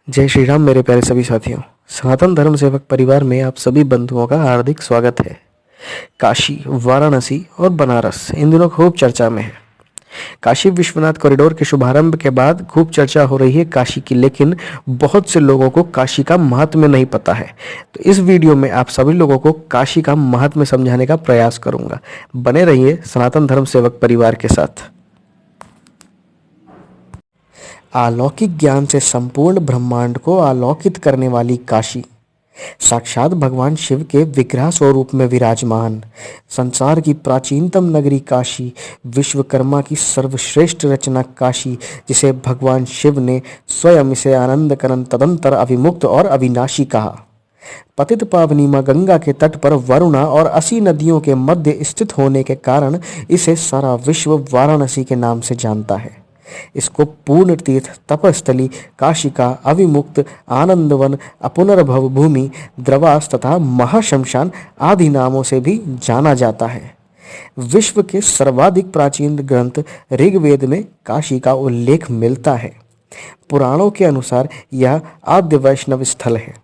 जय श्री राम मेरे प्यारे सभी साथियों। सनातन धर्म सेवक परिवार में आप सभी बंधुओं का हार्दिक स्वागत है। काशी, वाराणसी और बनारस इन दिनों खूब चर्चा में है। काशी विश्वनाथ कॉरिडोर के शुभारंभ के बाद खूब चर्चा हो रही है काशी की, लेकिन बहुत से लोगों को काशी का महात्म्य नहीं पता है। तो इस वीडियो में आप सभी लोगों को काशी का महात्म्य समझाने का प्रयास करूंगा। बने रहिए सनातन धर्म सेवक परिवार के साथ। अलौकिक ज्ञान से संपूर्ण ब्रह्मांड को आलोकित करने वाली काशी, साक्षात भगवान शिव के विग्रह स्वरूप में विराजमान, संसार की प्राचीनतम नगरी काशी, विश्वकर्मा की सर्वश्रेष्ठ रचना काशी, जिसे भगवान शिव ने स्वयं इसे आनंद करण तदंतर अविमुक्त और अविनाशी कहा। पतित पावनी मां गंगा के तट पर वरुणा और 80 नदियों के मध्य स्थित होने के कारण इसे सारा विश्व वाराणसी के नाम से जानता है। इसको पूर्ण तीर्थ, तपस्थली, काशिका, अविमुक्त, आनंदवन, अपुनर्भव भूमि, द्रवास तथा महाशमशान आदि नामों से भी जाना जाता है। विश्व के सर्वाधिक प्राचीन ग्रंथ ऋग्वेद में काशी का उल्लेख मिलता है। पुराणों के अनुसार यह आद्य वैष्णव स्थल है।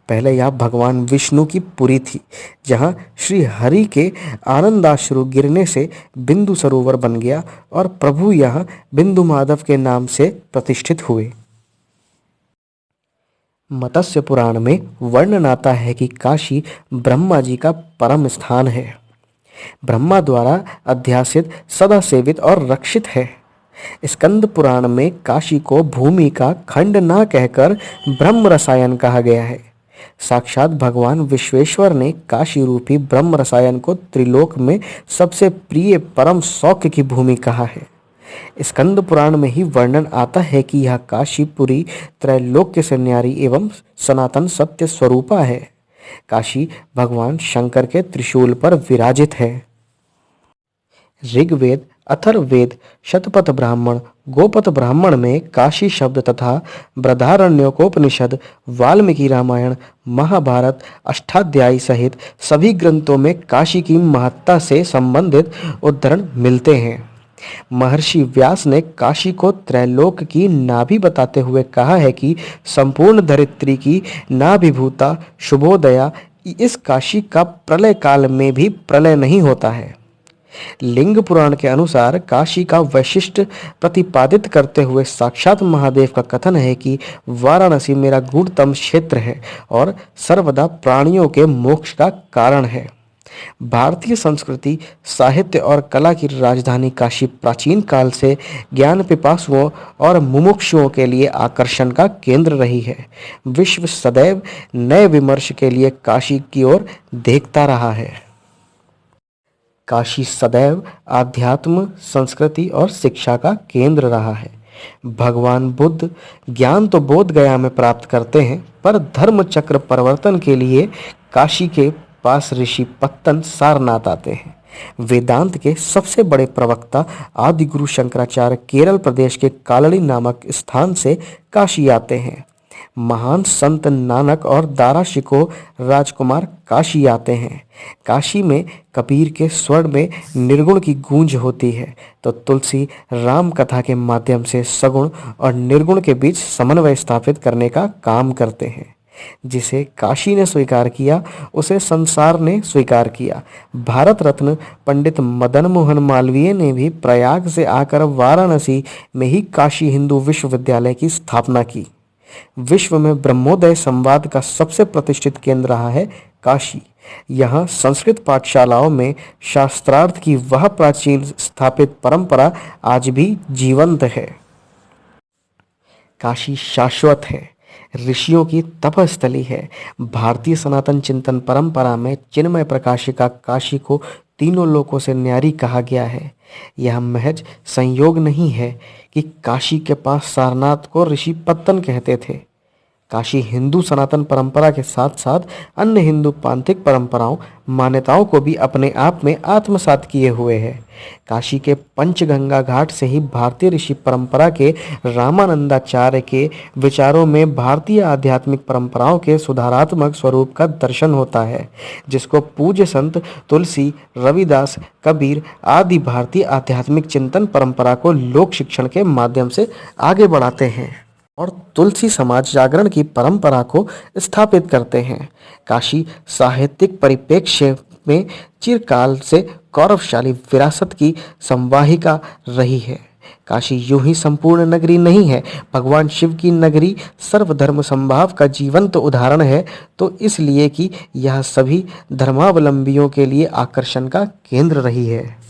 पहले यह भगवान विष्णु की पुरी थी, जहां श्री हरि के आनंदाश्रु गिरने से बिंदु सरोवर बन गया और प्रभु यहां बिंदु माधव के नाम से प्रतिष्ठित हुए। मत्स्य पुराण में वर्णन आता है कि काशी ब्रह्मा जी का परम स्थान है, ब्रह्मा द्वारा अध्यासित, सदा सेवित और रक्षित है। स्कंद पुराण में काशी को भूमि का खंड ना कहकर ब्रह्म रसायन कहा गया है। साक्षात भगवान विश्वेश्वर ने काशी रूपी ब्रह्म रसायन को त्रिलोक में सबसे प्रिय परम सौख्य की भूमि कहा है। स्कंद पुराण में ही वर्णन आता है कि यह काशीपुरी त्रैलोक्य से न्यारी एवं सनातन सत्य स्वरूपा है। काशी भगवान शंकर के त्रिशूल पर विराजित है। ऋग्वेद, अथर्ववेद, शतपथ ब्राह्मण, गोपथ ब्राह्मण में काशी शब्द तथा बृहदारण्यकोपनिषद, वाल्मीकि रामायण, महाभारत, अष्टाध्यायी सहित सभी ग्रंथों में काशी की महत्ता से संबंधित उद्धरण मिलते हैं। महर्षि व्यास ने काशी को त्रैलोक की नाभि बताते हुए कहा है कि संपूर्ण धरित्री की नाभिभूता शुभोदया, इस काशी का प्रलय काल में भी प्रलय नहीं होता है। लिंग पुराण के अनुसार काशी का वैशिष्ट प्रतिपादित करते हुए साक्षात महादेव का कथन है कि वाराणसी मेरा गूढ़तम क्षेत्र है और सर्वदा प्राणियों के मोक्ष का कारण है। भारतीय संस्कृति, साहित्य और कला की राजधानी काशी प्राचीन काल से ज्ञान पिपासुओं और मुमुक्षुओं के लिए आकर्षण का केंद्र रही है। विश्व सदैव नए विमर्श के लिए काशी की ओर देखता रहा है। काशी सदैव आध्यात्म, संस्कृति और शिक्षा का केंद्र रहा है। भगवान बुद्ध ज्ञान तो बोध गया में प्राप्त करते हैं, पर धर्म चक्र परिवर्तन के लिए काशी के पास ऋषि पत्तन सारनाथ आते हैं। वेदांत के सबसे बड़े प्रवक्ता आदि गुरु शंकराचार्य केरल प्रदेश के कालड़ी नामक स्थान से काशी आते हैं। महान संत नानक और दारा शिकोह राजकुमार काशी आते हैं। काशी में कबीर के स्वर में निर्गुण की गूंज होती है, तो तुलसी राम कथा के माध्यम से सगुण और निर्गुण के बीच समन्वय स्थापित करने का काम करते हैं। जिसे काशी ने स्वीकार किया, उसे संसार ने स्वीकार किया। भारत रत्न पंडित मदन मोहन मालवीय ने भी प्रयाग से आकर वाराणसी में ही काशी हिंदू विश्वविद्यालय की स्थापना की। विश्व में ब्रह्मोदय संवाद का सबसे प्रतिष्ठित केंद्र रहा है काशी। यहाँ संस्कृत पाठशालाओं में शास्त्रार्थ की वह प्राचीन स्थापित परंपरा आज भी जीवंत है। काशी शाश्वत है, ऋषियों की तपस्थली है। भारतीय सनातन चिंतन परंपरा में चिन्मय प्रकाशिका काशी को तीनों लोकों से न्यारी कहा गया है। यह महज संयोग नहीं है कि काशी के पास सारनाथ को ऋषि पत्तन कहते थे। काशी हिंदू सनातन परंपरा के साथ साथ अन्य हिंदू पांथिक परंपराओं, मान्यताओं को भी अपने आप में आत्मसात किए हुए है। काशी के पंचगंगा घाट से ही भारतीय ऋषि परंपरा के रामानंदाचार्य के विचारों में भारतीय आध्यात्मिक परंपराओं के सुधारात्मक स्वरूप का दर्शन होता है, जिसको पूज्य संत तुलसी, रविदास, कबीर आदि भारतीय आध्यात्मिक चिंतन परंपरा को लोक शिक्षण के माध्यम से आगे बढ़ाते हैं। और तुलसी समाज जागरण की परंपरा को स्थापित करते हैं। काशी साहित्यिक परिप्रेक्ष्य में चिरकाल से गौरवशाली विरासत की संवाहिका रही है। काशी यूं ही संपूर्ण नगरी नहीं है, भगवान शिव की नगरी सर्वधर्म समभाव का जीवंत उदाहरण है, तो इसलिए कि यह सभी धर्मावलंबियों के लिए आकर्षण का केंद्र रही है।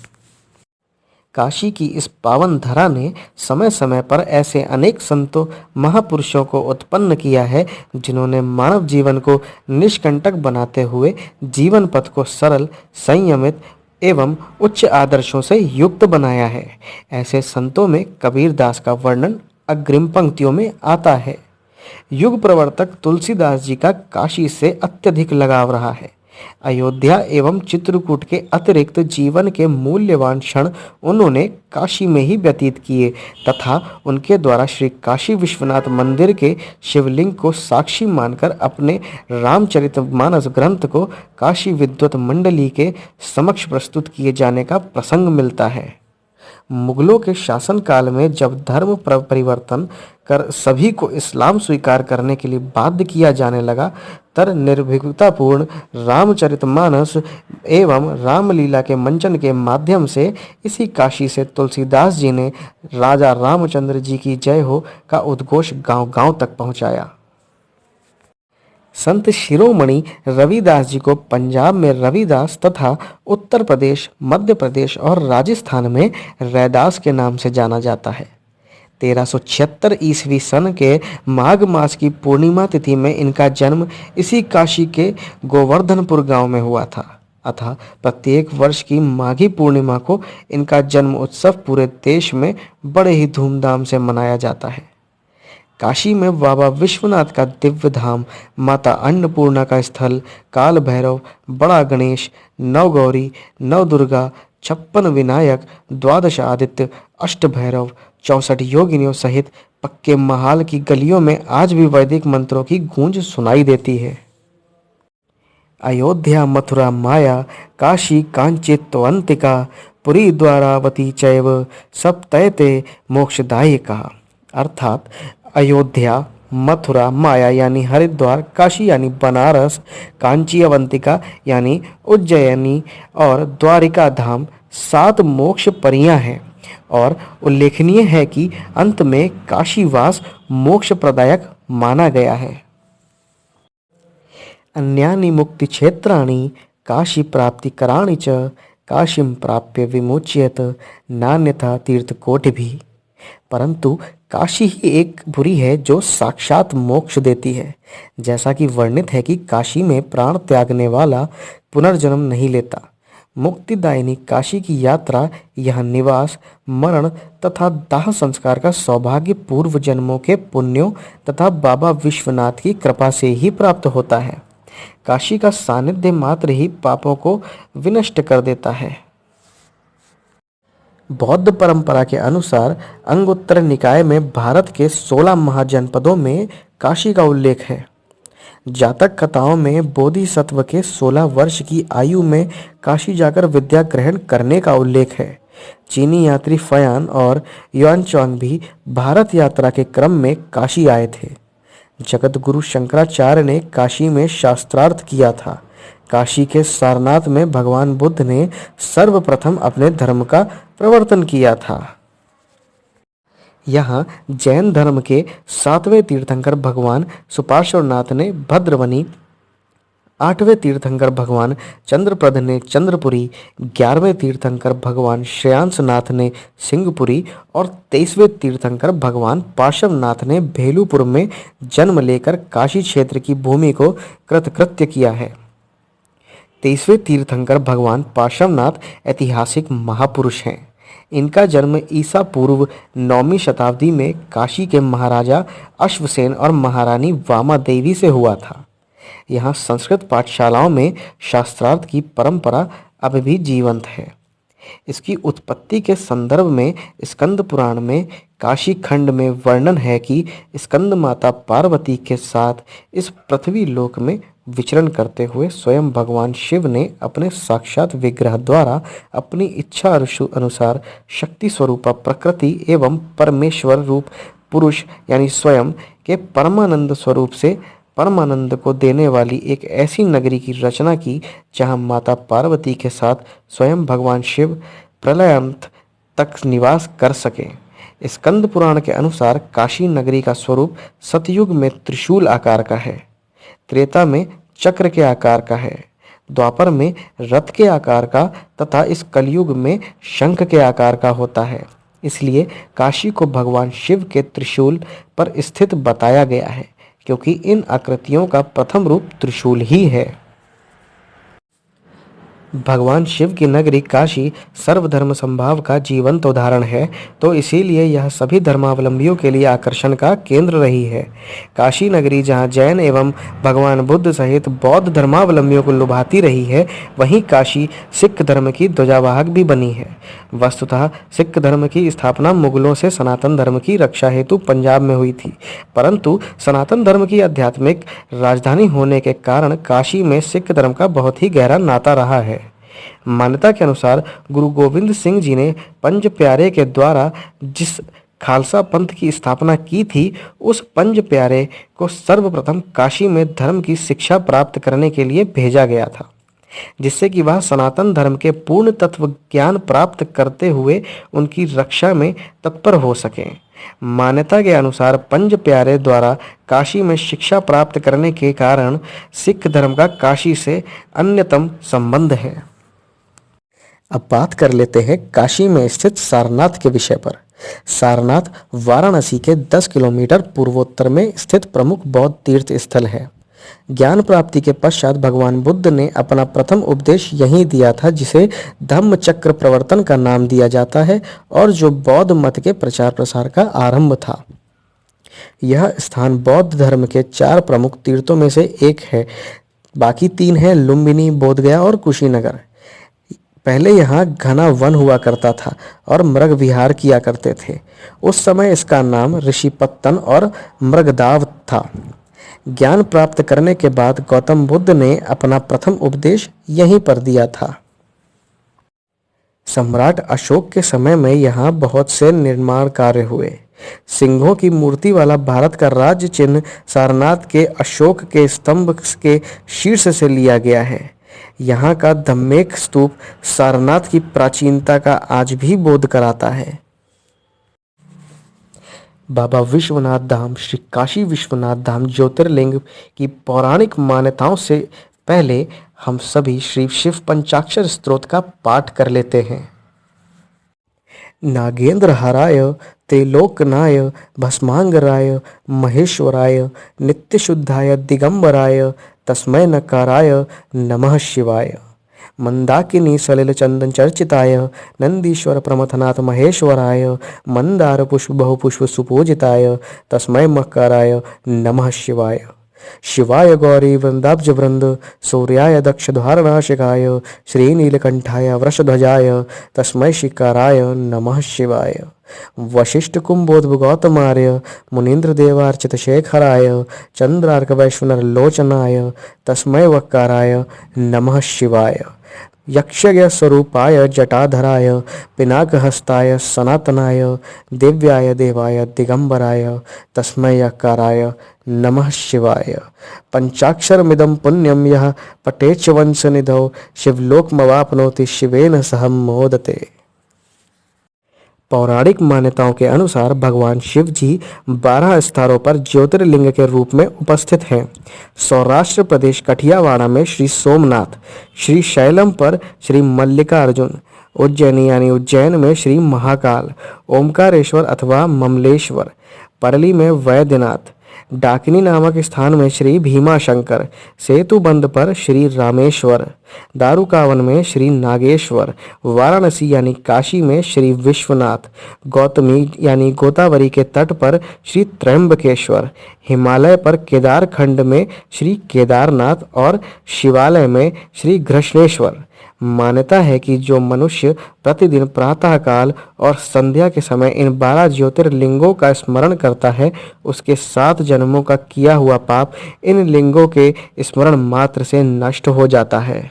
काशी की इस पावन धरा ने समय समय पर ऐसे अनेक संतों महापुरुषों को उत्पन्न किया है, जिन्होंने मानव जीवन को निष्कंटक बनाते हुए जीवन पथ को सरल, संयमित एवं उच्च आदर्शों से युक्त बनाया है। ऐसे संतों में कबीरदास का वर्णन अग्रिम पंक्तियों में आता है। युग प्रवर्तक तुलसीदास जी का काशी से अत्यधिक लगाव रहा है। अयोध्या एवं चित्रकूट के अतिरिक्त जीवन के मूल्यवान क्षण उन्होंने काशी में ही व्यतीत किए तथा उनके द्वारा श्री काशी विश्वनाथ मंदिर के शिवलिंग को साक्षी मानकर अपने रामचरितमानस ग्रंथ को काशी विद्वत मंडली के समक्ष प्रस्तुत किए जाने का प्रसंग मिलता है। मुगलों के शासनकाल में जब धर्म परिवर्तन कर सभी को इस्लाम स्वीकार करने के लिए बाध्य किया जाने लगा, तब निर्भीकतापूर्ण रामचरितमानस एवं रामलीला के मंचन के माध्यम से इसी काशी से तुलसीदास जी ने राजा रामचंद्र जी की जय हो का उद्घोष गांव-गांव तक पहुंचाया। संत शिरोमणि रविदास जी को पंजाब में रविदास तथा उत्तर प्रदेश, मध्य प्रदेश और राजस्थान में रैदास के नाम से जाना जाता है। 1376 ईस्वी सन के माघ मास की पूर्णिमा तिथि में इनका जन्म इसी काशी के गोवर्धनपुर गांव में हुआ था। अतः प्रत्येक वर्ष की माघी पूर्णिमा को इनका जन्म उत्सव पूरे देश में बड़े ही धूमधाम से मनाया जाता है। काशी में बाबा विश्वनाथ का दिव्य धाम, माता अन्नपूर्णा का स्थल, काल भैरव, बड़ा गणेश, नवगौरी, नवदुर्गा, 56 विनायक, 12 आदित्य, अष्ट भैरव, 64 योगिनियों सहित पक्के महाल की गलियों में आज भी वैदिक मंत्रों की गूंज सुनाई देती है। अयोध्या मथुरा माया, काशी कांचित्वंतिका, पुरी द्वारावती चैव सप्तैते मोक्षदायिका। अर्थात अयोध्या, मथुरा, माया यानी हरिद्वार, काशी यानी बनारस, कांची अवंतिका यानी उज्जैनी और द्वारिका धाम 7 मोक्ष परियां हैं और उल्लेखनीय है कि अंत में काशीवास मोक्ष प्रदायक माना गया है। अन्यानि मुक्ति क्षेत्राणि काशी प्राप्ति कराणि च काशीं प्राप्य विमुच्येत नान्यथा तीर्थकोटिभिः। परंतु काशी ही एक पुरी है जो साक्षात मोक्ष देती है। जैसा कि वर्णित है कि काशी में प्राण त्यागने वाला पुनर्जन्म नहीं लेता। मुक्तिदायिनी काशी की यात्रा यह निवास, मरण तथा दाह संस्कार का सौभाग्य पूर्व जन्मों के पुण्यों तथा बाबा विश्वनाथ की कृपा से ही प्राप्त होता है। काशी का सानिध्य मात्र ही पापों को विनष्ट कर देता है। बौद्ध परंपरा के अनुसार अंगुत्तर निकाय में भारत के 16 महाजनपदों में काशी का उल्लेख है। जातक कथाओं में बोधिसत्व के 16 वर्ष की आयु में काशी जाकर विद्या ग्रहण करने का उल्लेख है। चीनी यात्री फयान और युआनचांग भी भारत यात्रा के क्रम में काशी आए थे। जगत गुरु शंकराचार्य ने काशी में शास्त्रार्थ किया था। काशी के सारनाथ में भगवान बुद्ध ने सर्वप्रथम अपने धर्म का प्रवर्तन किया था। यहाँ जैन धर्म के 7वें तीर्थंकर भगवान सुपार्श्वनाथ ने भद्रवनी, 8वें तीर्थंकर भगवान चंद्रप्रद ने चंद्रपुरी, 11वें तीर्थंकर भगवान श्रेयांसनाथ ने सिंहपुरी और 23वें तीर्थंकर भगवान पार्श्वनाथ ने भेलूपुर में जन्म लेकर काशी क्षेत्र की भूमि को कृतकृत्य किया है। 23वें तीर्थंकर भगवान पार्श्वनाथ ऐतिहासिक महापुरुष हैं। इनका जन्म ईसा पूर्व 9वीं शताब्दी में काशी के महाराजा अश्वसेन और महारानी वामा देवी से हुआ था। यहाँ संस्कृत पाठशालाओं में शास्त्रार्थ की परंपरा अब भी जीवंत है। इसकी उत्पत्ति के संदर्भ में स्कंद पुराण में काशी खंड में वर्णन है कि स्कंद माता पार्वती के साथ इस पृथ्वी लोक में विचरण करते हुए स्वयं भगवान शिव ने अपने साक्षात विग्रह द्वारा अपनी इच्छा अनुसार शक्ति स्वरूपा प्रकृति एवं परमेश्वर रूप पुरुष यानी स्वयं के परमानंद स्वरूप से परमानंद को देने वाली एक ऐसी नगरी की रचना की जहां माता पार्वती के साथ स्वयं भगवान शिव प्रलयांत तक निवास कर सके। स्कंद पुराण के अनुसार काशी नगरी का स्वरूप सतयुग में त्रिशूल आकार का है, त्रेता में चक्र के आकार का है, द्वापर में रथ के आकार का तथा इस कलयुग में शंख के आकार का होता है। इसलिए काशी को भगवान शिव के त्रिशूल पर स्थित बताया गया है, क्योंकि इन आकृतियों का प्रथम रूप त्रिशूल ही है। भगवान शिव की नगरी काशी सर्वधर्म संभाव का जीवंत उदाहरण है, तो इसीलिए यह सभी धर्मावलंबियों के लिए आकर्षण का केंद्र रही है। काशी नगरी जहां जैन एवं भगवान बुद्ध सहित बौद्ध धर्मावलंबियों को लुभाती रही है, वहीं काशी सिख धर्म की ध्वजावाहक भी बनी है। वस्तुतः सिख धर्म की स्थापना मुगलों से सनातन धर्म की रक्षा हेतु पंजाब में हुई थी, परंतु सनातन धर्म की आध्यात्मिक राजधानी होने के कारण काशी में सिख धर्म का बहुत ही गहरा नाता रहा है। मान्यता के अनुसार गुरु गोविंद सिंह जी ने पंज प्यारे के द्वारा जिस खालसा पंथ की स्थापना की थी, उस पंज प्यारे को सर्वप्रथम काशी में धर्म की शिक्षा प्राप्त करने के लिए भेजा गया था, जिससे कि वह सनातन धर्म के पूर्ण तत्व ज्ञान प्राप्त करते हुए उनकी रक्षा में तत्पर हो सकें। मान्यता के अनुसार पंज प्यारे द्वारा काशी में शिक्षा प्राप्त करने के कारण सिख धर्म का काशी से अन्यतम संबंध है। अब बात कर लेते हैं काशी में स्थित सारनाथ के विषय पर। सारनाथ वाराणसी के 10 किलोमीटर पूर्वोत्तर में स्थित प्रमुख बौद्ध तीर्थ स्थल है। ज्ञान प्राप्ति के पश्चात भगवान बुद्ध ने अपना प्रथम उपदेश यहीं दिया था, जिसे धम्म चक्र प्रवर्तन का नाम दिया जाता है और जो बौद्ध मत के प्रचार प्रसार का आरंभ था। यह स्थान बौद्ध धर्म के 4 प्रमुख तीर्थों में से एक है। बाकी 3 हैं लुम्बिनी, बोधगया और कुशीनगर। पहले यहाँ घना वन हुआ करता था और मृग विहार किया करते थे। उस समय इसका नाम ऋषिपत्तन और मृगदाव था। ज्ञान प्राप्त करने के बाद गौतम बुद्ध ने अपना प्रथम उपदेश यहीं पर दिया था। सम्राट अशोक के समय में यहाँ बहुत से निर्माण कार्य हुए। सिंहों की मूर्ति वाला भारत का राज्य चिन्ह सारनाथ के अशोक के स्तंभ के शीर्ष से लिया गया है। यहाँ का धम्मेक स्तूप सारनाथ की प्राचीनता का आज भी बोध कराता है। बाबा विश्वनाथ धाम श्री काशी विश्वनाथ धाम ज्योतिर्लिंग की पौराणिक मान्यताओं से पहले हम सभी श्री शिव पंचाक्षर स्तोत्र का पाठ कर लेते हैं। नागेंद्र हराय त्रिलोकनाय भस्मांगराय महेश्वराय नित्यशुद्धाय दिगंबराय तस्मै नकाराय नमः शिवाय। मंदाकिनी सलिल चंदन चर्चिताय नंदीश्वर प्रमथनाथ महेश्वराय मंदार पुष्प बहुपुष्प सुपूजिताय तस्मै मकाराय नमः शिवाय। शिवाय गौरी वृंदाब्ज वृंद सूर्याय दक्ष द्वारनाशिकाय श्रीनीलकंठाय वृषध्वजाय तस्मै शिकाराय नमः शिवाय। वशिष्ठ कुंभोद्भ गौतमार्य मुनीन्द्र देवार्चित शेखराय चंद्रार्क वैश्वनर लोचनाय तस्मै वकाराय नमः शिवाय। यक्षज्ञ स्वरूपाय जटाधराय पिनाकहस्ताय सनातनाय दिव्याय देवाय दिगंबराय तस्मै यकाराय नमः शिवाय। पंचाक्षरमिदं पुण्यं यः पठेच्च वंशनिधौ शिवलोकमवाप्नोति शिवेन सह मोदते। पौराणिक मान्यताओं के अनुसार भगवान शिव जी 12 स्थानों पर ज्योतिर्लिंग के रूप में उपस्थित हैं। सौराष्ट्र प्रदेश कठियावाड़ा में श्री सोमनाथ, श्री शैलम पर श्री मल्लिकार्जुन, उज्जैनी यानी उज्जैन में श्री महाकाल, ओमकारेश्वर अथवा ममलेश्वर, परली में वैद्यनाथ, डाकिनी नामक स्थान में श्री भीमाशंकर, सेतुबंध पर श्री रामेश्वर, दारुकावन में श्री नागेश्वर, वाराणसी यानी काशी में श्री विश्वनाथ, गौतमी यानी गोदावरी के तट पर श्री त्र्यंबकेश्वर, हिमालय पर केदारखंड में श्री केदारनाथ और शिवालय में श्री घृष्णेश्वर। मान्यता है कि जो मनुष्य प्रतिदिन प्रातःकाल और संध्या के समय इन 12 ज्योतिर्लिंगों का स्मरण करता है, उसके 7 जन्मों का किया हुआ पाप इन लिंगों के स्मरण मात्र से नष्ट हो जाता है।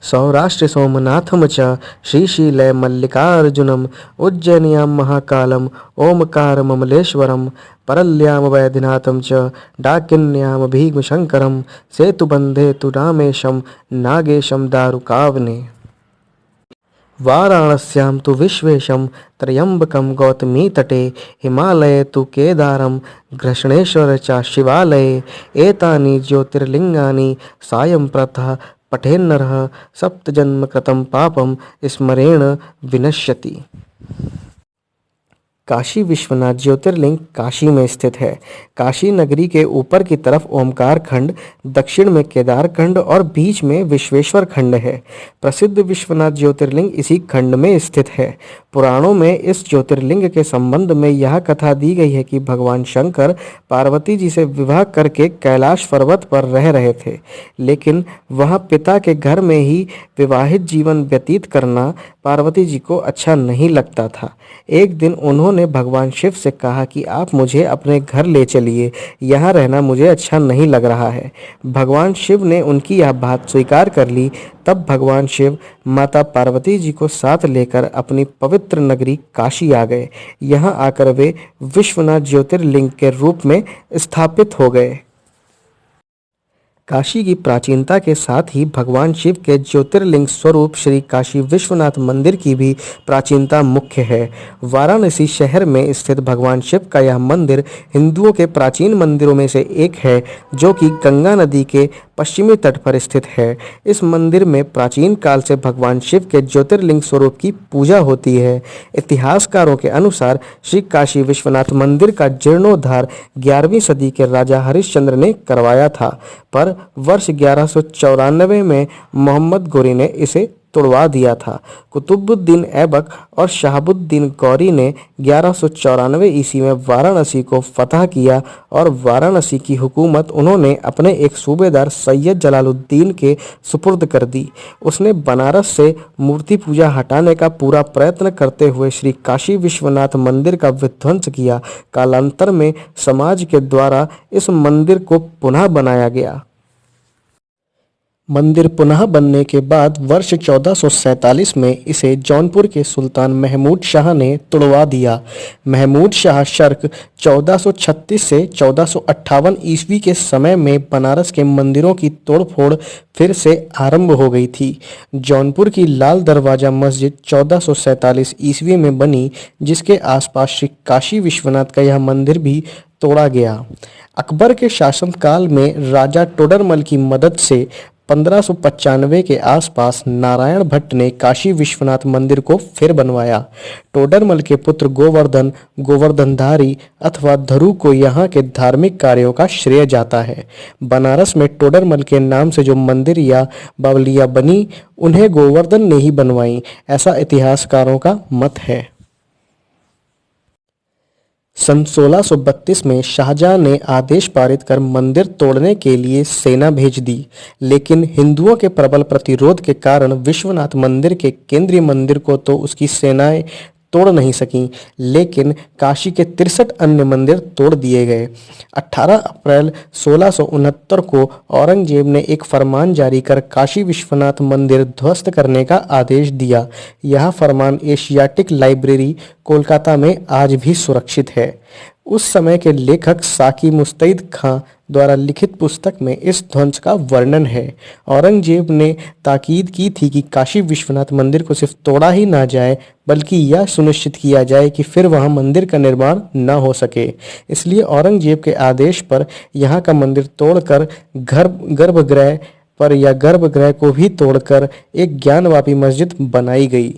सौराष्ट्रे सोमनाथम च श्रीशैले मल्लिकार्जुनम उज्जैन्यां महाकालम ओमकारममलेश्वरम परल्यां वैद्यनाथं च डाकिन्यां भीमशंकरम सेतुबंधे तु रामेशं नागेशं दारुकावने वाराणस्यां तु विश्वेशं त्र्यंबकं गौतमीतटे हिमालये तु केदारं घृष्णेश्वर च शिवालये एतानि ज्योतिर्लिङ्गानि सायं प्रातः पठेन्नरः सप्तजन्मकृतं पापं स्मरेण विनश्यति। काशी विश्वनाथ ज्योतिर्लिंग काशी में स्थित है। काशी नगरी के ऊपर की तरफ ओमकार खंड, दक्षिण में केदार खंड और बीच में विश्वेश्वर खंड है। प्रसिद्ध विश्वनाथ ज्योतिर्लिंग इसी खंड में स्थित है। पुराणों में इस ज्योतिर्लिंग के संबंध में यह कथा दी गई है कि भगवान शंकर पार्वती जी से विवाह करके कैलाश पर्वत पर रह रहे थे, लेकिन वहां पिता के घर में ही विवाहित जीवन व्यतीत करना पार्वती जी को अच्छा नहीं लगता था। एक दिन उन्होंने भगवान शिव से कहा कि आप मुझे अपने घर ले चलिए, यहाँ रहना मुझे अच्छा नहीं लग रहा है। भगवान शिव ने उनकी यह बात स्वीकार कर ली। तब भगवान शिव माता पार्वती जी को साथ लेकर अपनी पवित्र नगरी काशी आ गए। यहाँ आकर वे विश्वनाथ ज्योतिर्लिंग के रूप में स्थापित हो गए। काशी की प्राचीनता के साथ ही भगवान शिव के ज्योतिर्लिंग स्वरूप श्री काशी विश्वनाथ मंदिर की भी प्राचीनता मुख्य है। वाराणसी शहर में स्थित भगवान शिव का यह मंदिर हिंदुओं के प्राचीन मंदिरों में से एक है, जो कि गंगा नदी के पश्चिमी तट पर स्थित है। इस मंदिर में प्राचीन काल से भगवान शिव के ज्योतिर्लिंग स्वरूप की पूजा होती है। इतिहासकारों के अनुसार श्री काशी विश्वनाथ मंदिर का जीर्णोद्धार 11वीं सदी के राजा हरिश्चंद्र ने करवाया था, पर वर्ष 1194 में मोहम्मद गोरी ने इसे तोड़वा दिया था। कुतुबुद्दीन ऐबक और शहाबुद्दीन गौरी ने 1194 ईस्वी में वाराणसी को फतह किया और वाराणसी की हुकूमत उन्होंने अपने एक सूबेदार सैयद जलालुद्दीन के सुपुर्द कर दी। उसने बनारस से मूर्ति पूजा हटाने का पूरा प्रयत्न करते हुए श्री काशी विश्वनाथ मंदिर का विध्वंस किया। कालांतर में समाज के द्वारा इस मंदिर को पुनः बनाया गया। मंदिर पुनः बनने के बाद वर्ष 1447 में इसे जौनपुर के सुल्तान महमूद शाह ने तुड़वा दिया। महमूद शाह शर्क 1436 से 1458 ईस्वी के समय में बनारस के मंदिरों की तोड़फोड़ फिर से आरंभ हो गई थी। जौनपुर की लाल दरवाजा मस्जिद 1447 ईस्वी में बनी, जिसके आसपास श्री काशी विश्वनाथ का यह मंदिर भी तोड़ा गया। अकबर के शासनकाल में राजा टोडरमल की मदद से 1595 के आसपास नारायण भट्ट ने काशी विश्वनाथ मंदिर को फिर बनवाया। टोडरमल के पुत्र गोवर्धन, गोवर्धनधारी अथवा धरू को यहाँ के धार्मिक कार्यों का श्रेय जाता है। बनारस में टोडरमल के नाम से जो मंदिर या बावलियाँ बनी, उन्हें गोवर्धन ने ही बनवाई, ऐसा इतिहासकारों का मत है। सन 1632 में शाहजहां ने आदेश पारित कर मंदिर तोड़ने के लिए सेना भेज दी, लेकिन हिंदुओं के प्रबल प्रतिरोध के कारण विश्वनाथ मंदिर के केंद्रीय मंदिर को तो उसकी सेनाएं तोड़ नहीं सकीं, लेकिन काशी के 63 अन्य मंदिर तोड़ दिए गए। 18 अप्रैल 1669 को औरंगजेब ने एक फरमान जारी कर काशी विश्वनाथ मंदिर ध्वस्त करने का आदेश दिया। यह फरमान एशियाटिक लाइब्रेरी कोलकाता में आज भी सुरक्षित है। उस समय के लेखक साकी मुस्तैद खां द्वारा लिखित पुस्तक में इस ध्वंस का वर्णन है। औरंगजेब ने ताकीद की थी कि काशी विश्वनाथ मंदिर को सिर्फ तोड़ा ही ना जाए, बल्कि यह सुनिश्चित किया जाए कि फिर वहां मंदिर का निर्माण न हो सके। इसलिए औरंगजेब के आदेश पर यहाँ का मंदिर तोड़कर गर्भगृह पर या गर्भगृह को भी तोड़कर एक ज्ञानवापी मस्जिद बनाई गई।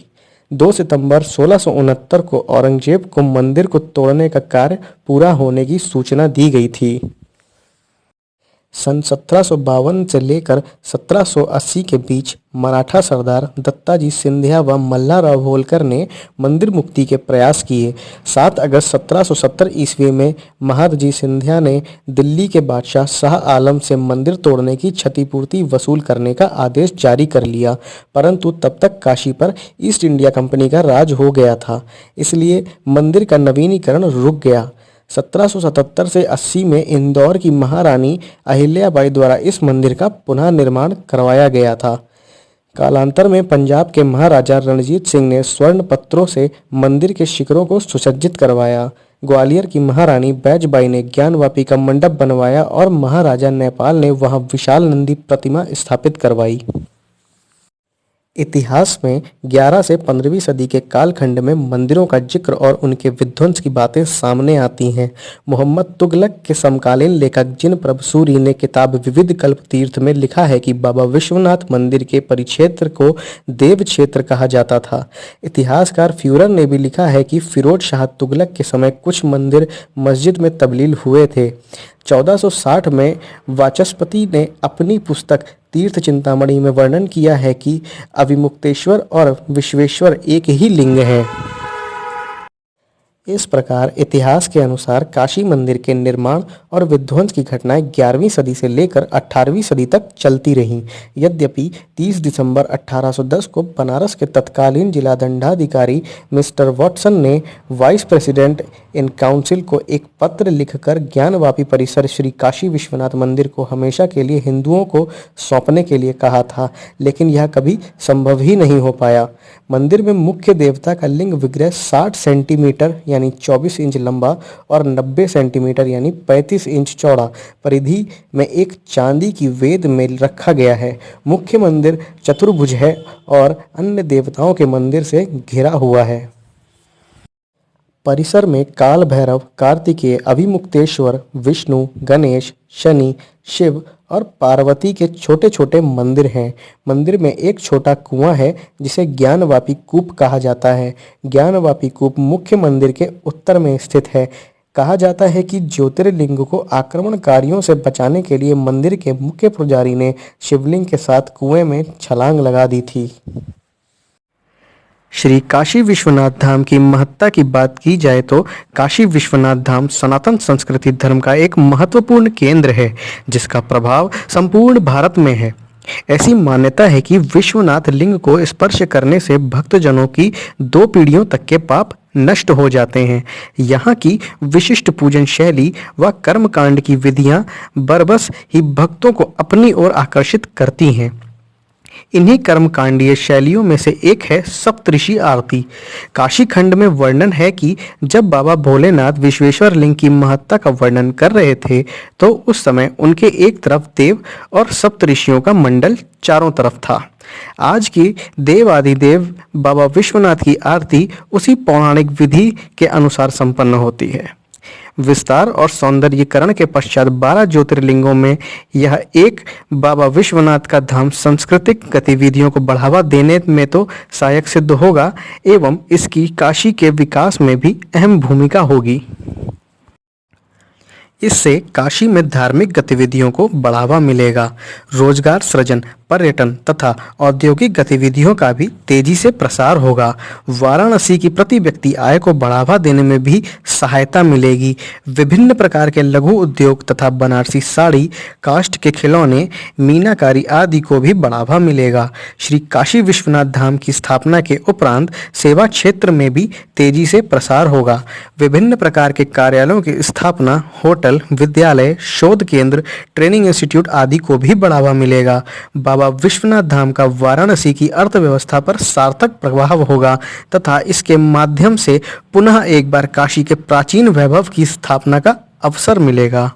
2 सितंबर 1669 को औरंगजेब को मंदिर को तोड़ने का कार्य पूरा होने की सूचना दी गई थी। सन 1752 से लेकर 1780 के बीच मराठा सरदार दत्ताजी सिंधिया व मल्हारराव होलकर ने मंदिर मुक्ति के प्रयास किए। 7 अगस्त 1770 ईस्वी में महादजी सिंधिया ने दिल्ली के बादशाह शाह आलम से मंदिर तोड़ने की क्षतिपूर्ति वसूल करने का आदेश जारी कर लिया, परंतु तब तक काशी पर ईस्ट इंडिया कंपनी का राज हो गया था, इसलिए मंदिर का नवीनीकरण रुक गया। 1777 से 80 में इंदौर की महारानी अहिल्याबाई द्वारा इस मंदिर का पुनः निर्माण करवाया गया था। कालांतर में पंजाब के महाराजा रणजीत सिंह ने स्वर्ण पत्रों से मंदिर के शिखरों को सुसज्जित करवाया। ग्वालियर की महारानी बैजबाई ने ज्ञानवापी का मंडप बनवाया और महाराजा नेपाल ने वहां विशाल नंदी प्रतिमा स्थापित करवाई। इतिहास में 11 से 15वीं सदी के कालखंड में मंदिरों का जिक्र और उनके विध्वंस की बातें सामने आती हैं। मोहम्मद तुगलक के समकालीन लेखक जिन प्रभ सूरी ने किताब विविध कल्प तीर्थ में लिखा है कि बाबा विश्वनाथ मंदिर के परिक्षेत्र को देव क्षेत्र कहा जाता था। इतिहासकार फ्यूरर ने भी लिखा है कि फिरोज शाह तुगलक के समय कुछ मंदिर मस्जिद में तब्दील हुए थे। 1460 में वाचस्पति ने अपनी पुस्तक तीर्थ चिंतामणि में वर्णन किया है कि अविमुक्तेश्वर और विश्वेश्वर एक ही लिंग हैं। इस प्रकार इतिहास के अनुसार काशी मंदिर के निर्माण और विध्वंस की घटनाएं 11वीं सदी से लेकर 18वीं सदी तक चलती रहीं। यद्यपि 30 दिसंबर 1810 को बनारस के तत्कालीन जिला दंडाधिकारी मिस्टर वॉटसन ने वाइस प्रेसिडेंट इन काउंसिल को एक पत्र लिखकर ज्ञानवापी परिसर श्री काशी विश्वनाथ मंदिर को हमेशा के लिए हिंदुओं को सौंपने के लिए कहा था, लेकिन यह कभी संभव ही नहीं हो पाया। मंदिर में मुख्य देवता का लिंग विग्रह 60 सेंटीमीटर यानी 24 इंच लंबा और 90 सेंटीमीटर यानी 35 इंच चौड़ा परिधि में एक चांदी की वेद में रखा गया है। मुख्य मंदिर चतुर्भुज है और अन्य देवताओं के मंदिर से घिरा हुआ है। परिसर में काल भैरव, कार्तिकेय, अभिमुक्तेश्वर, विष्णु, गणेश, शनि, शिव और पार्वती के छोटे छोटे मंदिर हैं। मंदिर में एक छोटा कुआं है जिसे ज्ञानवापी कूप कहा जाता है। ज्ञानवापी कूप मुख्य मंदिर के उत्तर में स्थित है। कहा जाता है कि ज्योतिर्लिंग को आक्रमणकारियों से बचाने के लिए मंदिर के मुख्य पुजारी ने शिवलिंग के साथ कुएं में छलांग लगा दी थी। श्री काशी विश्वनाथ धाम की महत्ता की बात की जाए तो काशी विश्वनाथ धाम सनातन संस्कृति धर्म का एक महत्वपूर्ण केंद्र है जिसका प्रभाव संपूर्ण भारत में है। ऐसी मान्यता है कि विश्वनाथ लिंग को स्पर्श करने से भक्तजनों की 2 पीढ़ियों तक के पाप नष्ट हो जाते हैं। यहाँ की विशिष्ट पूजन शैली व कर्मकांड की विधियां बरबस ही भक्तों को अपनी ओर आकर्षित करती हैं। इन्हीं कर्मकांडीय शैलियों में से एक है सप्तऋषि आरती। काशी खंड में वर्णन है कि जब बाबा भोलेनाथ विश्वेश्वर लिंग की महत्ता का वर्णन कर रहे थे तो उस समय उनके एक तरफ देव और सप्तऋषियों का मंडल चारों तरफ था। आज की देवाधिदेव बाबा विश्वनाथ की आरती उसी पौराणिक विधि के अनुसार संपन्न होती है। विस्तार और सौंदर्यीकरण के पश्चात 12 ज्योतिर्लिंगों में यह एक बाबा विश्वनाथ का धाम सांस्कृतिक गतिविधियों को बढ़ावा देने में तो सहायक सिद्ध होगा एवं इसकी काशी के विकास में भी अहम भूमिका होगी। इससे काशी में धार्मिक गतिविधियों को बढ़ावा मिलेगा। रोजगार सृजन, पर्यटन तथा औद्योगिक गतिविधियों का भी तेजी से प्रसार होगा। वाराणसी की प्रति व्यक्ति आय को बढ़ावा देने में भी सहायता मिलेगी। विभिन्न प्रकार के लघु उद्योग तथा बनारसी साड़ी, काष्ठ के खिलौने, मीनाकारी आदि को भी बढ़ावा मिलेगा। श्री काशी विश्वनाथ धाम की स्थापना के उपरांत सेवा क्षेत्र में भी तेजी से प्रसार होगा। विभिन्न प्रकार के कार्यालयों की स्थापना, होटल, विद्यालय, शोध केंद्र, ट्रेनिंग इंस्टीट्यूट आदि को भी बढ़ावा मिलेगा। बाबा विश्वनाथ धाम का वाराणसी की अर्थव्यवस्था पर सार्थक प्रभाव होगा तथा इसके माध्यम से पुनः एक बार काशी के प्राचीन वैभव की स्थापना का अवसर मिलेगा।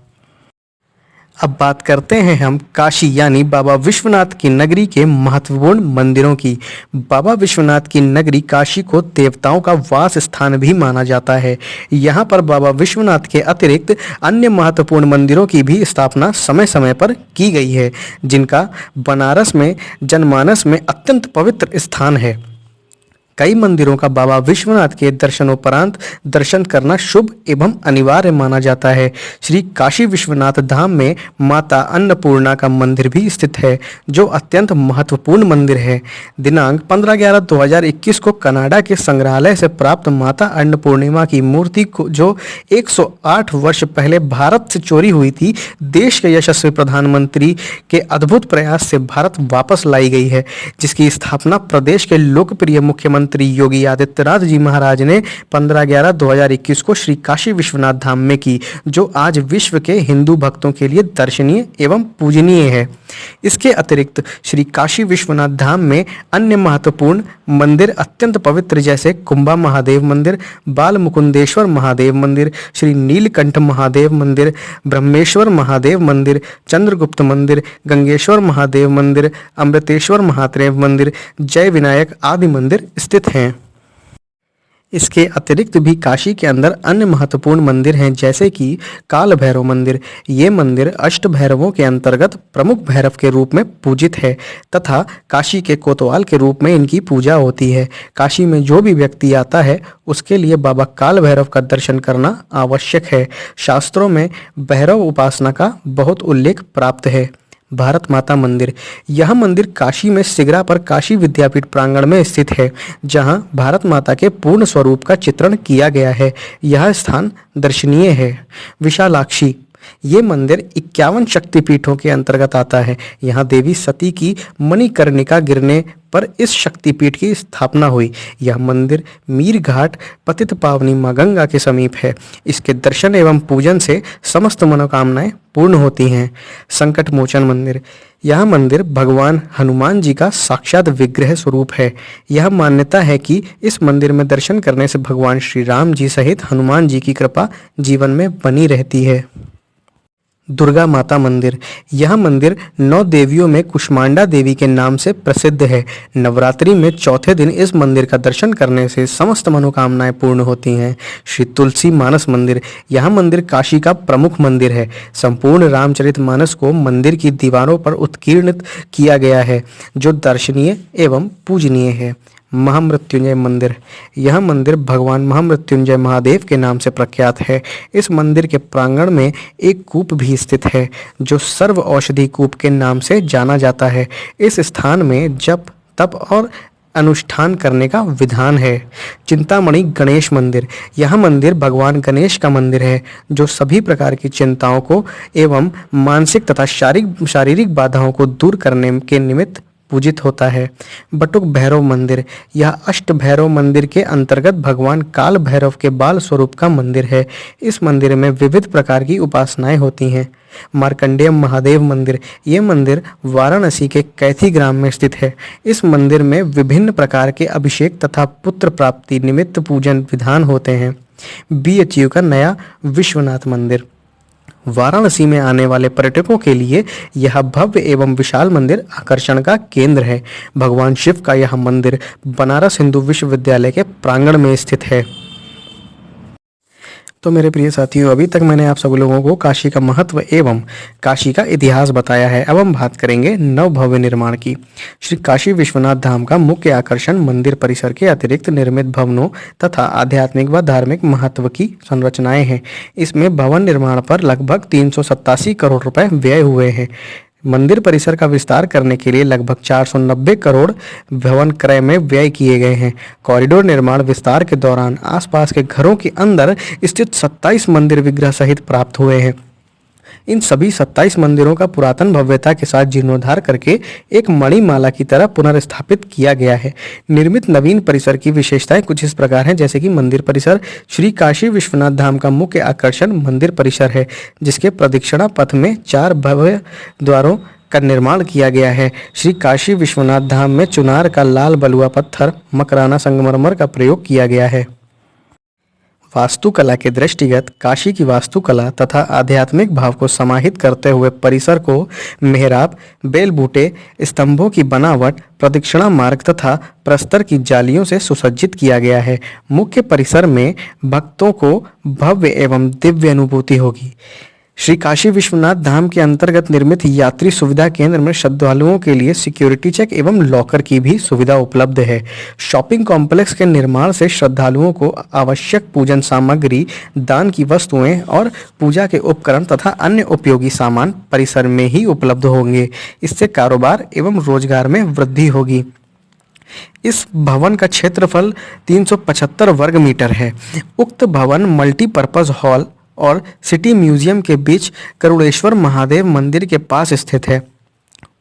अब बात करते हैं हम काशी यानी बाबा विश्वनाथ की नगरी के महत्वपूर्ण मंदिरों की। बाबा विश्वनाथ की नगरी काशी को देवताओं का वास स्थान भी माना जाता है। यहाँ पर बाबा विश्वनाथ के अतिरिक्त अन्य महत्वपूर्ण मंदिरों की भी स्थापना समय समय पर की गई है, जिनका बनारस में जनमानस में अत्यंत पवित्र स्थान है। कई मंदिरों का बाबा विश्वनाथ के दर्शनोपरांत दर्शन करना शुभ एवं अनिवार्य माना जाता है। श्री काशी विश्वनाथ धाम में माता अन्नपूर्णा का मंदिर भी स्थित है, जो अत्यंत महत्वपूर्ण मंदिर है। दिनांक 15/11/2021 को कनाडा के संग्रहालय से प्राप्त माता अन्नपूर्णिमा की मूर्ति को, जो 108 वर्ष पहले भारत से चोरी हुई थी, देश के यशस्वी प्रधानमंत्री के अद्भुत प्रयास से भारत वापस लाई गई है, जिसकी स्थापना प्रदेश के लोकप्रिय मुख्यमंत्री मुख्यमंत्री योगी आदित्यनाथ जी महाराज ने 15/11/2021 को श्री काशी विश्वनाथ धाम में की, जो आज विश्व के हिंदू भक्तों के लिए दर्शनीय एवं पूजनीय है। इसके अतिरिक्त श्री काशी विश्वनाथ धाम में अन्य महत्वपूर्ण मंदिर अत्यंत पवित्र जैसे कुंभा महादेव मंदिर, बाल मुकुंदेश्वर महादेव मंदिर, श्री नीलकंठ महादेव मंदिर, ब्रह्मेश्वर महादेव मंदिर, चंद्रगुप्त मंदिर, गंगेश्वर महादेव मंदिर, अमृतेश्वर महादेव मंदिर, जय विनायक आदि मंदिर स्थित हैं। इसके अतिरिक्त भी काशी के अंदर अन्य महत्वपूर्ण मंदिर हैं, जैसे कि काल भैरव मंदिर। ये मंदिर अष्ट भैरवों के अंतर्गत प्रमुख भैरव के रूप में पूजित है तथा काशी के कोतवाल के रूप में इनकी पूजा होती है। काशी में जो भी व्यक्ति आता है उसके लिए बाबा काल भैरव का दर्शन करना आवश्यक है। शास्त्रों में भैरव उपासना का बहुत उल्लेख प्राप्त है। भारत माता मंदिर, यह मंदिर काशी में सिगरा पर काशी विद्यापीठ प्रांगण में स्थित है, जहां भारत माता के पूर्ण स्वरूप का चित्रण किया गया है। यह स्थान दर्शनीय है। विशालाक्षी, ये मंदिर 51 शक्तिपीठों के अंतर्गत आता है। यहाँ देवी सती की मणिकर्णिका गिरने पर इस शक्तिपीठ की स्थापना हुई। यह मंदिर मीर घाट पतित पावनी मां गंगा के समीप है। इसके दर्शन एवं पूजन से समस्त मनोकामनाएं पूर्ण होती हैं। संकट मोचन मंदिर, यह मंदिर भगवान हनुमान जी का साक्षात विग्रह स्वरूप है। यह मान्यता है कि इस मंदिर में दर्शन करने से भगवान श्री राम जी सहित हनुमान जी की कृपा जीवन में बनी रहती है। दुर्गा माता मंदिर, यह मंदिर 9 देवियों में कुष्मांडा देवी के नाम से प्रसिद्ध है। नवरात्रि में चौथे दिन इस मंदिर का दर्शन करने से समस्त मनोकामनाएं पूर्ण होती हैं। श्री तुलसी मानस मंदिर, यह मंदिर काशी का प्रमुख मंदिर है। संपूर्ण रामचरितमानस को मंदिर की दीवारों पर उत्कीर्णित किया गया है, जो दर्शनीय एवं पूजनीय है। महामृत्युंजय मंदिर, यह मंदिर भगवान महामृत्युंजय महादेव के नाम से प्रख्यात है। इस मंदिर के प्रांगण में एक कूप भी स्थित है, जो सर्व औषधि कूप के नाम से जाना जाता है। इस स्थान में जप तप और अनुष्ठान करने का विधान है। चिंतामणि गणेश मंदिर, यह मंदिर भगवान गणेश का मंदिर है, जो सभी प्रकार की चिंताओं को एवं मानसिक तथा शारीरिक बाधाओं को दूर करने के निमित्त पूजित होता है। बटुक भैरव मंदिर, यह अष्ट भैरव मंदिर के अंतर्गत भगवान काल भैरव के बाल स्वरूप का मंदिर है। इस मंदिर में विविध प्रकार की उपासनाएं होती हैं। मार्कंडेय महादेव मंदिर, ये मंदिर वाराणसी के कैथी ग्राम में स्थित है। इस मंदिर में विभिन्न प्रकार के अभिषेक तथा पुत्र प्राप्ति निमित्त पूजन विधान होते हैं। BHU का नया विश्वनाथ मंदिर, वाराणसी में आने वाले पर्यटकों के लिए यह भव्य एवं विशाल मंदिर आकर्षण का केंद्र है। भगवान शिव का यह मंदिर बनारस हिंदू विश्वविद्यालय के प्रांगण में स्थित है। तो मेरे प्रिय साथियों, अभी तक मैंने आप सब लोगों को काशी का महत्व एवं काशी का इतिहास बताया है। अब हम बात करेंगे नव भव्य निर्माण की। श्री काशी विश्वनाथ धाम का मुख्य आकर्षण मंदिर परिसर के अतिरिक्त निर्मित भवनों तथा आध्यात्मिक व धार्मिक महत्व की संरचनाएं हैं। इसमें भवन निर्माण पर लगभग 387 करोड़ रुपए व्यय हुए हैं। मंदिर परिसर का विस्तार करने के लिए लगभग 490 करोड़ भवन क्रय में व्यय किए गए हैं। कॉरिडोर निर्माण विस्तार के दौरान आसपास के घरों के अंदर स्थित 27 मंदिर विग्रह सहित प्राप्त हुए हैं। इन सभी 27 मंदिरों का पुरातन भव्यता के साथ जीर्णोद्धार करके एक मणिमाला की तरह पुनर्स्थापित किया गया है। निर्मित नवीन परिसर की विशेषताएं कुछ इस प्रकार हैं, जैसे कि मंदिर परिसर। श्री काशी विश्वनाथ धाम का मुख्य आकर्षण मंदिर परिसर है, जिसके प्रदक्षिणा पथ में 4 भव्य द्वारों का निर्माण किया गया है। श्री काशी विश्वनाथ धाम में चुनार का लाल बलुआ पत्थर, मकराना संगमरमर का प्रयोग किया गया है। वास्तुकला के दृष्टिगत काशी की वास्तुकला तथा आध्यात्मिक भाव को समाहित करते हुए परिसर को मेहराब, बेलबूटे, स्तंभों की बनावट, प्रदक्षिणा मार्ग तथा प्रस्तर की जालियों से सुसज्जित किया गया है। मुख्य परिसर में भक्तों को भव्य एवं दिव्य अनुभूति होगी। श्री काशी विश्वनाथ धाम के अंतर्गत निर्मित यात्री सुविधा केंद्र में श्रद्धालुओं के लिए सिक्योरिटी चेक एवं लॉकर की भी सुविधा उपलब्ध है। शॉपिंग कॉम्प्लेक्स के निर्माण से श्रद्धालुओं को आवश्यक पूजन सामग्री, दान की वस्तुएं और पूजा के उपकरण तथा अन्य उपयोगी सामान परिसर में ही उपलब्ध होंगे। इससे कारोबार एवं रोजगार में वृद्धि होगी। इस भवन का क्षेत्रफल 375 वर्ग मीटर है। उक्त भवन मल्टीपर्पज हॉल और सिटी म्यूजियम के बीच करुणेश्वर महादेव मंदिर के पास स्थित है।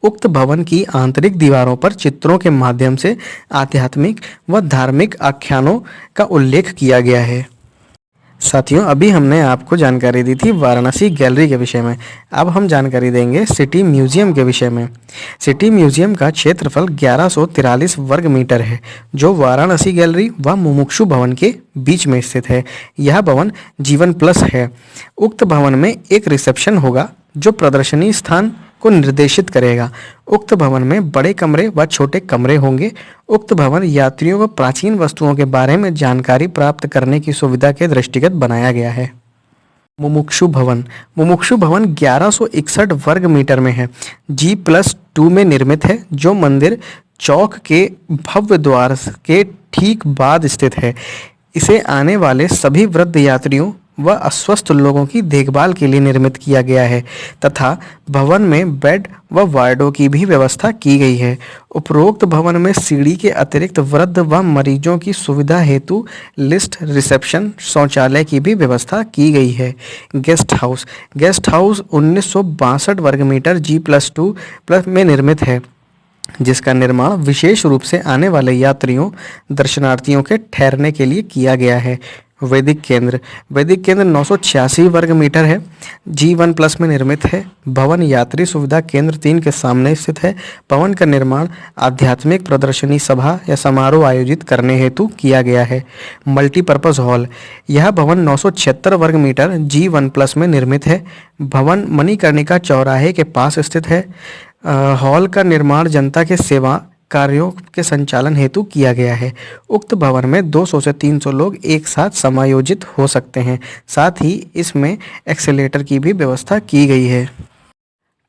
उक्त भवन की आंतरिक दीवारों पर चित्रों के माध्यम से आध्यात्मिक व धार्मिक आख्यानों का उल्लेख किया गया है। साथियों, अभी हमने आपको जानकारी दी थी वाराणसी गैलरी के विषय में। अब हम जानकारी देंगे सिटी म्यूजियम के विषय में। सिटी म्यूजियम का क्षेत्रफल 1143 वर्ग मीटर है, जो वाराणसी गैलरी व मुमुक्षु भवन के बीच में स्थित है। यह भवन जीवन प्लस है। उक्त भवन में एक रिसेप्शन होगा जो प्रदर्शनी स्थान को निर्देशित करेगा। उक्त भवन में बड़े कमरे व छोटे कमरे होंगे। उक्त भवन यात्रियों को प्राचीन वस्तुओं के बारे में जानकारी प्राप्त करने की सुविधा के दृष्टिगत बनाया गया है। मुमुक्षु भवन 1161 वर्ग मीटर में है। G+2 में निर्मित है, जो मंदिर चौक के भव्य द्वार के ठीक बाद स्थित है। इसे आने वाले सभी वृद्ध यात्रियों व अस्वस्थ लोगों की देखभाल के लिए निर्मित किया गया है तथा भवन में बेड व वार्डों की भी व्यवस्था की गई है। उपरोक्त भवन में सीढ़ी के अतिरिक्त वृद्ध व मरीजों की सुविधा हेतु लिफ्ट, रिसेप्शन, शौचालय की भी व्यवस्था की गई है। गेस्ट हाउस 1962 वर्ग मीटर G+2 में निर्मित है, जिसका निर्माण विशेष रूप से आने वाले यात्रियों, दर्शनार्थियों के ठहरने के लिए किया गया है। वैदिक केंद्र 986 वर्ग मीटर है, G1+ में निर्मित है। भवन यात्री सुविधा केंद्र 3 के सामने स्थित है। भवन का निर्माण आध्यात्मिक प्रदर्शनी, सभा या समारोह आयोजित करने हेतु किया गया है। मल्टीपर्पज हॉल यह भवन 976 वर्ग मीटर G1+ में निर्मित है। भवन मणिकर्णिका चौराहे के पास स्थित है। हॉल का निर्माण जनता के सेवा कार्यों के संचालन हेतु किया गया है। उक्त भवन में 200 से 300 लोग एक साथ समायोजित हो सकते हैं। साथ ही इसमें एक्सेलेटर की भी व्यवस्था की गई है।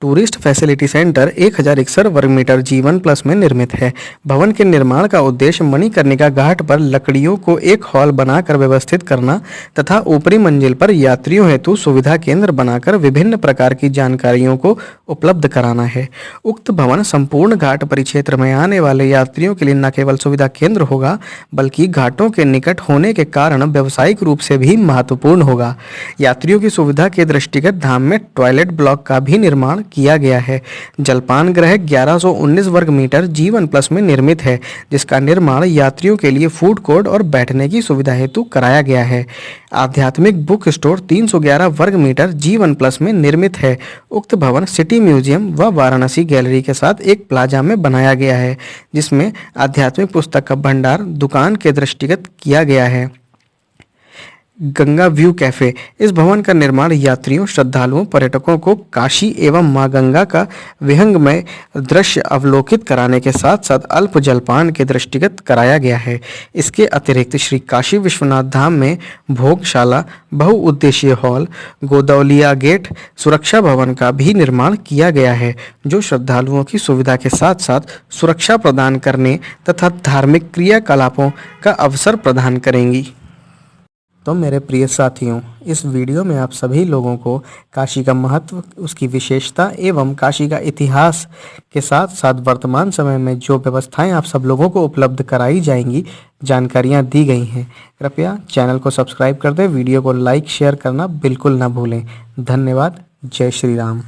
टूरिस्ट फैसिलिटी सेंटर 1061 वर्ग मीटर G1+ में निर्मित है। भवन के निर्माण का उद्देश्य मणिकर्णिका घाट पर लकड़ियों को एक हॉल बनाकर व्यवस्थित करना तथा ऊपरी मंजिल पर यात्रियों हेतु सुविधा केंद्र बनाकर विभिन्न प्रकार की जानकारियों को उपलब्ध कराना है। उक्त भवन संपूर्ण घाट परिक्षेत्र में आने वाले यात्रियों के लिए न केवल सुविधा केंद्र होगा, बल्कि घाटों के निकट होने के कारण व्यावसायिक रूप से भी महत्वपूर्ण होगा। यात्रियों की सुविधा के दृष्टिगत धाम में टॉयलेट ब्लॉक का भी निर्माण किया गया है। जलपान गृह 1119 वर्ग मीटर G1+ में निर्मित है, जिसका निर्माण यात्रियों के लिए फूड कोर्ट और बैठने की सुविधा हेतु कराया गया है। आध्यात्मिक बुक स्टोर 311 वर्ग मीटर G1+ में निर्मित है। उक्त भवन सिटी म्यूजियम व वाराणसी गैलरी के साथ एक प्लाजा में बनाया गया है, जिसमें आध्यात्मिक पुस्तक का भंडार दुकान के दृष्टिगत किया गया है। गंगा व्यू कैफे इस भवन का निर्माण यात्रियों, श्रद्धालुओं, पर्यटकों को काशी एवं मां गंगा का विहंगमय दृश्य अवलोकित कराने के साथ साथ अल्प जलपान के दृष्टिगत कराया गया है। इसके अतिरिक्त श्री काशी विश्वनाथ धाम में भोगशाला, बहुउद्देशीय हॉल, गोदौलिया गेट, सुरक्षा भवन का भी निर्माण किया गया है, जो श्रद्धालुओं की सुविधा के साथ साथ सुरक्षा प्रदान करने तथा धार्मिक क्रियाकलापों का अवसर प्रदान करेंगी। तो मेरे प्रिय साथियों, इस वीडियो में आप सभी लोगों को काशी का महत्व, उसकी विशेषता एवं काशी का इतिहास के साथ साथ वर्तमान समय में जो व्यवस्थाएं आप सब लोगों को उपलब्ध कराई जाएंगी, जानकारियां दी गई हैं। कृपया चैनल को सब्सक्राइब कर दें, वीडियो को लाइक शेयर करना बिल्कुल ना भूलें। धन्यवाद। जय श्री राम।